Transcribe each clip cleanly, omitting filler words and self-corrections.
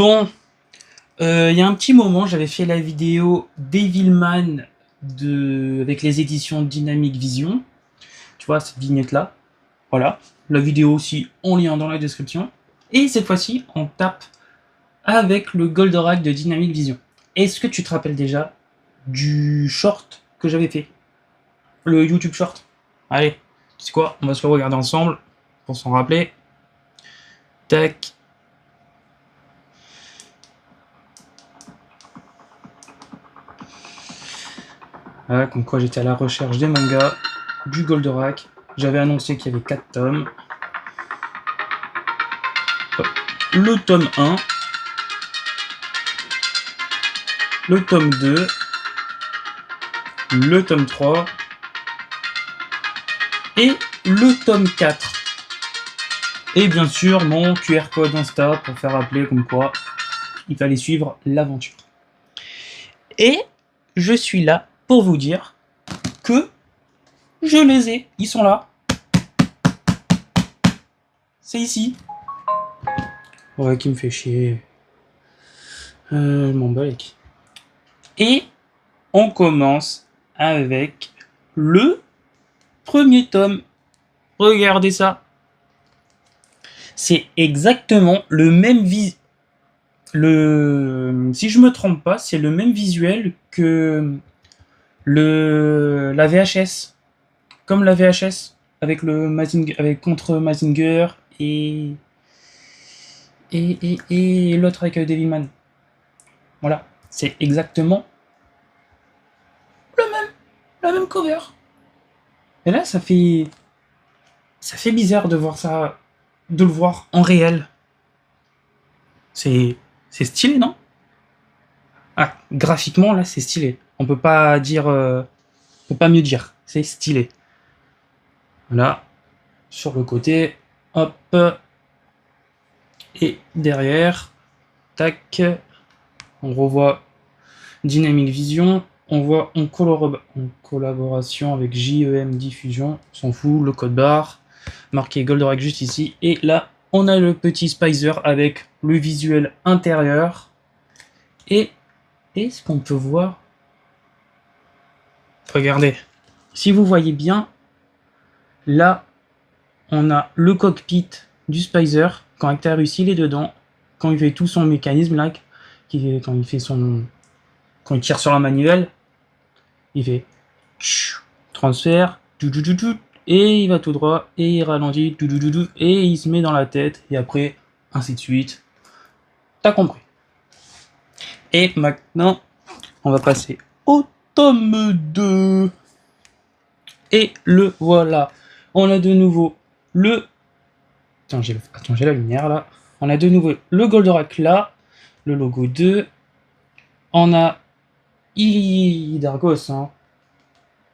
Bon, il y a un petit moment, j'avais fait la vidéo Devilman avec les éditions Dynamic Vision. Tu vois, cette vignette-là. Voilà. La vidéo aussi en lien dans la description. Et cette fois-ci, on tape avec le Goldorak de Dynamic Vision. Est-ce que tu te rappelles déjà du short que j'avais fait? Le YouTube short. Allez, tu sais quoi? On va se le regarder ensemble pour s'en rappeler. Tac. Voilà, comme quoi j'étais à la recherche des mangas, du Goldorak. J'avais annoncé qu'il y avait 4 tomes. Le tome 1, le tome 2, le tome 3 et le tome 4. Et bien sûr mon QR code Insta pour faire rappeler comme quoi il fallait suivre l'aventure. Et je suis là pour vous dire que je les ai, ils sont là. C'est ici. Ouais, qui me fait chier. Je m'en bats les couilles. Et on commence avec le premier tome. Regardez ça. C'est exactement le même si je me trompe pas, c'est le même visuel que la VHS. Comme la VHS avec le contre Mazinger et l'autre avec Devilman. Voilà, c'est exactement la même cover. Et là, ça fait bizarre de voir ça, de le voir en réel. C'est stylé, non? Ah, graphiquement, là, c'est stylé. On peut pas dire, on peut pas mieux dire. C'est stylé. Voilà, sur le côté, hop, et derrière, tac, on revoit Dynamic Vision. On voit en collaboration avec JEM Diffusion, on s'en fout, le code barre, marqué Goldorak juste ici. Et là, on a le petit Spicer avec le visuel intérieur. Et ce qu'on peut voir, regardez, si vous voyez bien, là, on a le cockpit du Spicer, quand Actarus il est dedans, quand il fait tout son mécanisme là, quand il tire sur la manivelle, il fait transfert, et il va tout droit, et il ralentit, et il se met dans la tête, et après, ainsi de suite. T'as compris. Et maintenant, on va passer au tome 2. Et le voilà. On a de nouveau le... Attends, j'ai la lumière là. On a de nouveau le Goldorak là, le logo 2. On a Hydargos, hein.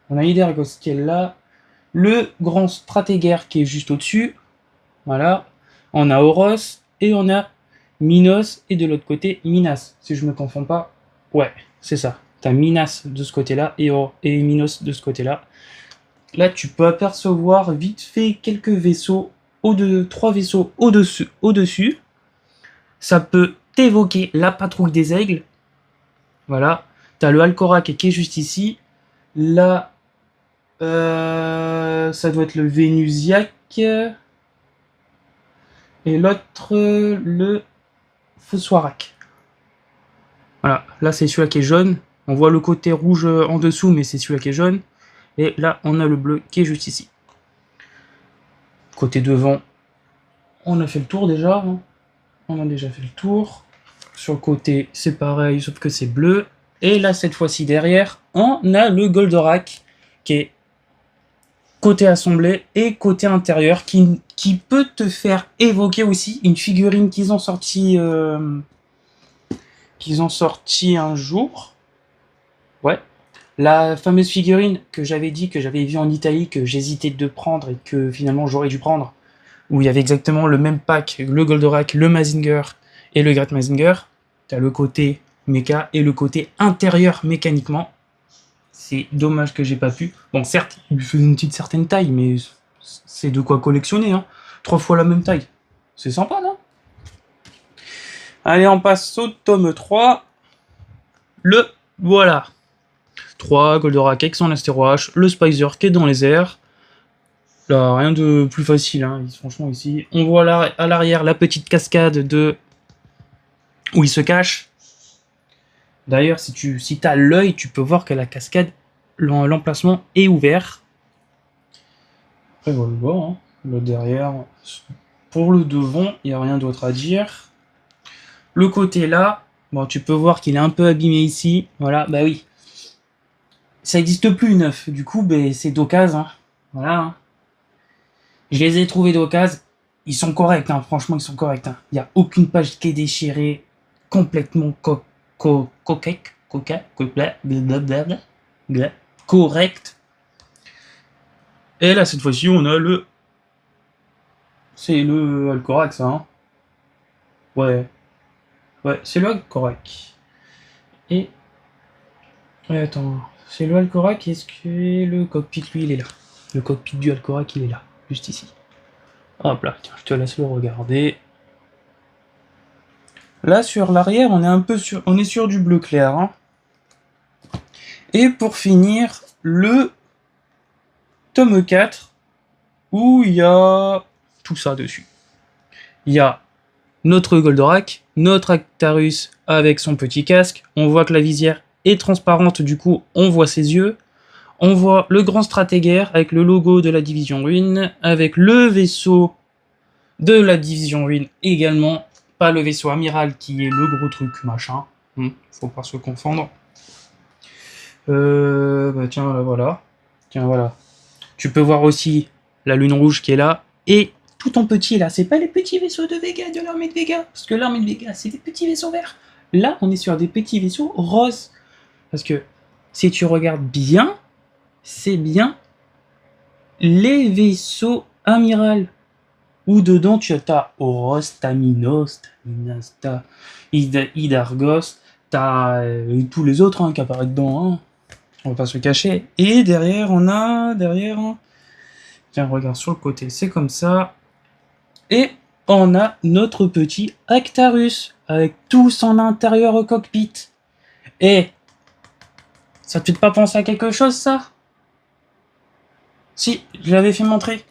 On a Hydargos qui est là. Le grand stratégaire qui est juste au-dessus. Voilà. On a Oros et on a Minos et de l'autre côté Minas. Si je me confonds pas. Ouais, c'est ça. T'as Minas de ce côté-là et Minos de ce côté-là. Là, tu peux apercevoir vite fait quelques vaisseaux, 3 vaisseaux au-dessus. Ça peut t'évoquer la patrouille des aigles. Voilà. T'as le Alcorak qui est juste ici. Là, ça doit être le Vénusiac. Et l'autre, le Phospharac. Voilà. Là, c'est celui-là qui est jaune. On voit le côté rouge en dessous, mais c'est celui-là qui est jaune. Et là, on a le bleu qui est juste ici. Côté devant, on a fait le tour déjà. Hein. On a déjà fait le tour. Sur le côté, c'est pareil, sauf que c'est bleu. Et là, cette fois-ci, derrière, on a le Goldorak qui est côté assemblé et côté intérieur, qui peut te faire évoquer aussi une figurine qu'ils ont sorti un jour. Ouais. La fameuse figurine que j'avais dit que j'avais vue en Italie, que j'hésitais de prendre et que finalement j'aurais dû prendre, où il y avait exactement le même pack, le Goldorak, le Mazinger et le Great Mazinger. T'as le côté méca et le côté intérieur mécaniquement. C'est dommage que j'ai pas pu. Bon, certes, il faisait une petite certaine taille, mais c'est de quoi collectionner, hein. 3 fois la même taille. C'est sympa, non? Allez, on passe au tome 3. Le voilà. 3, Goldorak avec son Astéroche, le Spicer qui est dans les airs. Là, rien de plus facile, hein. Franchement, ici. On voit là, à l'arrière la petite cascade de où il se cache. D'ailleurs, si tu as l'œil, tu peux voir que la cascade, l'emplacement est ouvert. Après, voilà, hein. Le derrière. Pour le devant, il n'y a rien d'autre à dire. Le côté là, bon, tu peux voir qu'il est un peu abîmé ici. Voilà, bah oui. Ça n'existe plus neuf. Du coup, bah, c'est d'occasion. Hein. Voilà. Hein. Je les ai trouvés d'occasion. Ils sont corrects, hein. Franchement, ils sont corrects. Hein. Il n'y a aucune page qui est déchirée. Complètement correct. Et là, cette fois-ci, on a le... C'est le Alcorac, ça, hein. Ouais. Ouais, c'est le Alcorac. Et... Ouais, attends. C'est le Alcorac, est-ce que le cockpit, lui, il est là? Le cockpit du Alcorac, il est là. Juste ici. Hop là, tiens, je te laisse le regarder. Là, sur l'arrière, on est sur du bleu clair. Hein. Et pour finir, le tome 4, où il y a tout ça dessus. Il y a notre Goldorak, notre Actarus avec son petit casque. On voit que la visière est transparente, du coup, on voit ses yeux. On voit le grand stratégaire avec le logo de la division Ruine, avec le vaisseau de la division Ruine également. Pas le vaisseau amiral qui est le gros truc machin. Faut pas se confondre. Bah tiens, là, voilà. Tiens, voilà. Tu peux voir aussi la lune rouge qui est là. Et tout en petit là, c'est pas les petits vaisseaux de Vega, de l'armée de Vega. Parce que l'armée de Vega, c'est des petits vaisseaux verts. Là, on est sur des petits vaisseaux roses. Parce que si tu regardes bien, c'est bien les vaisseaux amiral. Où dedans tu as Oros, t'as Minos, t'as Hydargos, t'as tous les autres hein, qui apparaissent dedans. Hein. On va pas se cacher. Et derrière, on a... Tiens, regarde sur le côté, c'est comme ça. Et on a notre petit Actarus, avec tout son intérieur au cockpit. Et ça te fait pas penser à quelque chose, ça? Si, je l'avais fait montrer.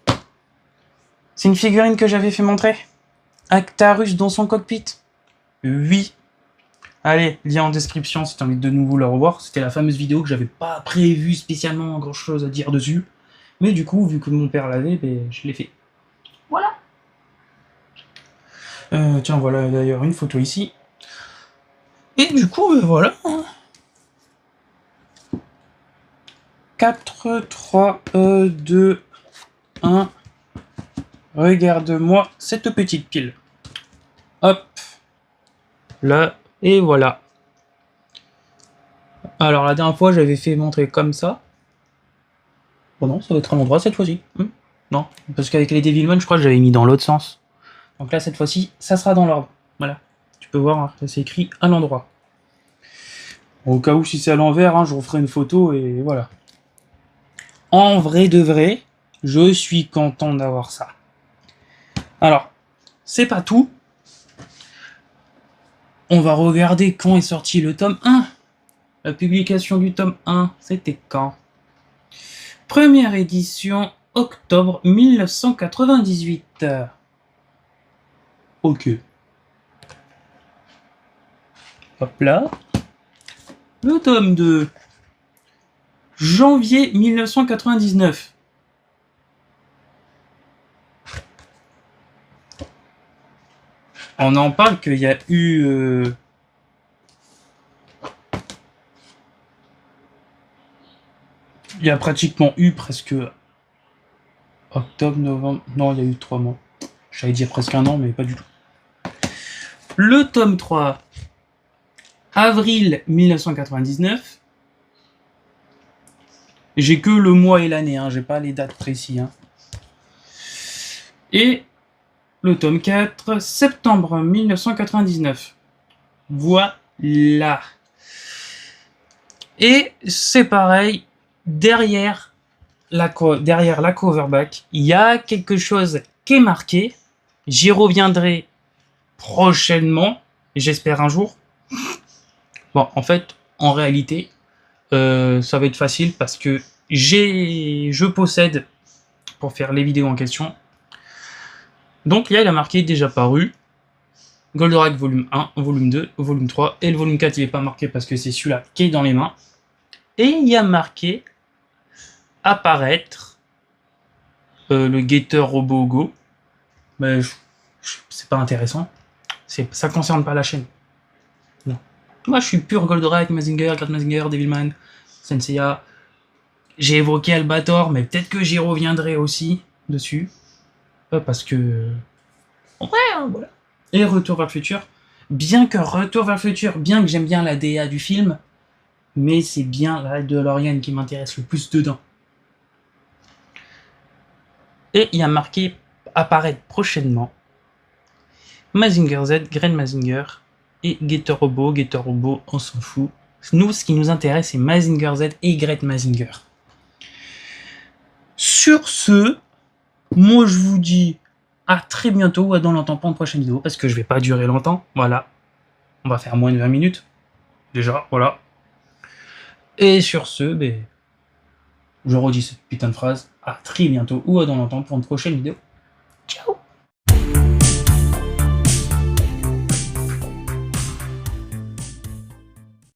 C'est une figurine que j'avais fait montrer. Actarus dans son cockpit. Oui. Allez, lien en description si tu as envie de nouveau la revoir. C'était la fameuse vidéo que j'avais pas prévu spécialement grand chose à dire dessus. Mais du coup, vu que mon père l'avait, ben, je l'ai fait. Voilà. Tiens, voilà d'ailleurs une photo ici. Et du coup, voilà. 4, 3, 2, 1. Regarde-moi cette petite pile. Hop. Là, et voilà. Alors, la dernière fois, j'avais fait montrer comme ça. Bon, non, ça va être à l'endroit cette fois-ci. Non, parce qu'avec les Devilman, je crois que j'avais mis dans l'autre sens. Donc là, cette fois-ci, ça sera dans l'ordre. Voilà. Tu peux voir, hein, c'est écrit à l'endroit. Au cas où, si c'est à l'envers, hein, je referai une photo et voilà. En vrai de vrai, je suis content d'avoir ça. Alors, c'est pas tout. On va regarder quand est sorti le tome 1. La publication du tome 1, c'était quand? Première édition, octobre 1998. Ok. Hop là. Le tome 2, janvier 1999. On en parle qu'il y a eu... Il y a pratiquement eu presque... Octobre, novembre... Non, il y a eu 3 mois. J'allais dire presque un an, mais pas du tout. Le tome 3, avril 1999. J'ai que le mois et l'année, hein, j'ai pas les dates précises. Hein. Et le tome 4, septembre 1999. Voilà. Et c'est pareil, derrière la coverback, il y a quelque chose qui est marqué. J'y reviendrai prochainement. j'espère un jour. Bon, en fait, en réalité, ça va être facile parce que je possède, pour faire les vidéos en question. Donc là, il a marqué déjà paru. Goldorak volume 1, volume 2, volume 3, et le volume 4 il n'est pas marqué parce que c'est celui-là qui est dans les mains. Et il y a marqué apparaître le guetteur robot Go. Mais c'est pas intéressant. Ça concerne pas la chaîne. Non. Moi je suis pur Goldorak, Mazinger, Great Mazinger, Devilman, Senseiya. J'ai évoqué Albator, mais peut-être que j'y reviendrai aussi dessus. Parce que... Ouais, voilà. Et Retour vers le futur. Bien que Retour vers le futur, bien que j'aime bien la DA du film, mais c'est bien la DeLorean qui m'intéresse le plus dedans. Et il y a marqué apparaître prochainement Mazinger Z, Great Mazinger et Getter Robo. Getter Robo, on s'en fout. Nous, ce qui nous intéresse, c'est Mazinger Z et Great Mazinger. Sur ce, moi je vous dis à très bientôt ou à dans longtemps pour une prochaine vidéo, parce que je vais pas durer longtemps. Voilà. On va faire moins de 20 minutes. Déjà, voilà. Et sur ce, je redis cette putain de phrase. À très bientôt ou à dans longtemps pour une prochaine vidéo.